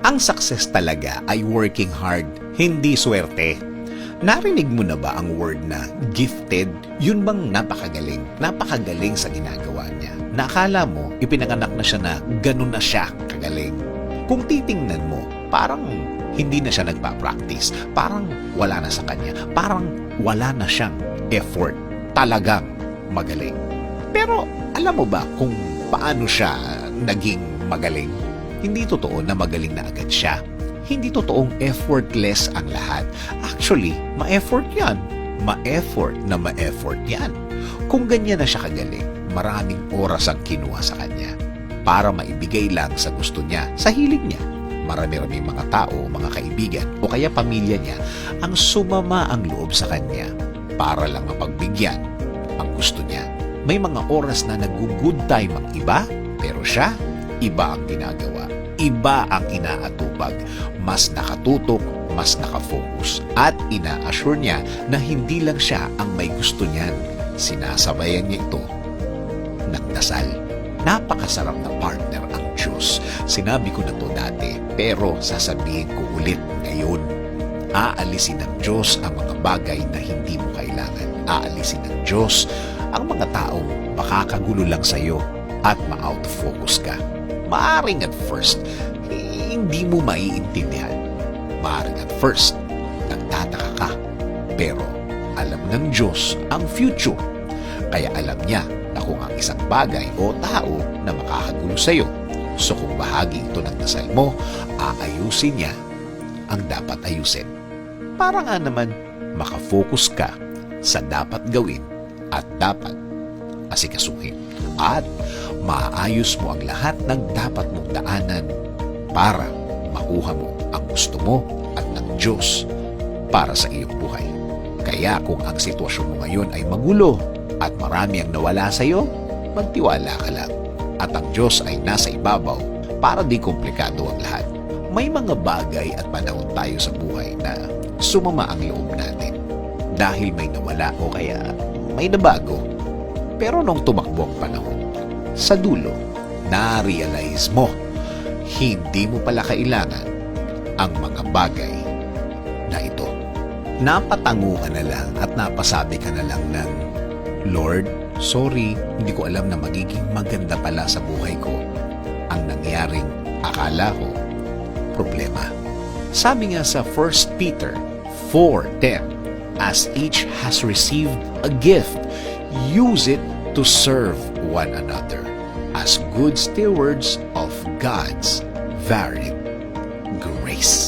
Ang success talaga ay working hard, hindi swerte. Narinig mo na ba ang word na gifted? Yun bang napakagaling? Napakagaling sa ginagawa niya. Nakala mo, ipinanganak na siya na ganun na siya kagaling. Kung titingnan mo, parang hindi na siya nagpa-practice. Parang wala na sa kanya. Parang wala na siyang effort. Talagang magaling. Pero alam mo ba kung paano siya naging magaling? Hindi totoo na magaling na agad siya. Hindi totoong effortless ang lahat. Actually, ma-effort yan. Ma-effort na ma-effort yan. Kung ganyan na siya kagaling, maraming oras ang kinuha sa kanya para maibigay lang sa gusto niya, sa hilig niya. Marami-raming mga tao, mga kaibigan o kaya pamilya niya ang sumama ang loob sa kanya para lang mapagbigyan ang gusto niya. May mga oras na nag-good time ang iba, pero siya, iba ang ginagawa. Iba ang inaatupag, mas nakatutok, mas nakafocus, at ina-assure niya na hindi lang siya ang may gusto niyan. Sinasabayan niya ito ng dasal. Napakasarap na partner ang Diyos. Sinabi ko na to dati, pero sasabihin ko ulit ngayon. Aalisin ng Diyos ang mga bagay na hindi mo kailangan. Aalisin ng Diyos ang mga taong makakagulo lang sa'yo at ma-out of focus ka. Maaring at first, hindi mo maiintindihan. Maaring at first, nagtataka ka. Pero alam ng Diyos ang future. Kaya alam niya na kung ang isang bagay o tao na makakagulo sa'yo. So kung bahagi ito ng dasal mo, aayusin niya ang dapat ayusin. Para nga naman makafocus ka sa dapat gawin at dapat asikasuhin. At maayos mo ang lahat ng dapat mong daanan para makuha mo ang gusto mo at ng Diyos para sa iyong buhay. Kaya kung ang sitwasyon mo ngayon ay magulo at marami ang nawala sa iyo, magtiwala ka lang. At ang Diyos ay nasa ibabaw para di komplikado ang lahat. May mga bagay at panahon tayo sa buhay na sumama ang loob natin dahil may nawala o kaya may nabago. Pero nung tumakbo ang panahon, sa dulo, na-realize mo, hindi mo pala kailangan ang mga bagay na ito. Napatango ka na lang at napasabi ka na lang ng, Lord, sorry, hindi ko alam na magiging maganda pala sa buhay ko ang nangyaring akala ko problema. Sabi nga sa 1 Peter 4:10, as each has received a gift, use it to serve one another as good stewards of God's varied grace.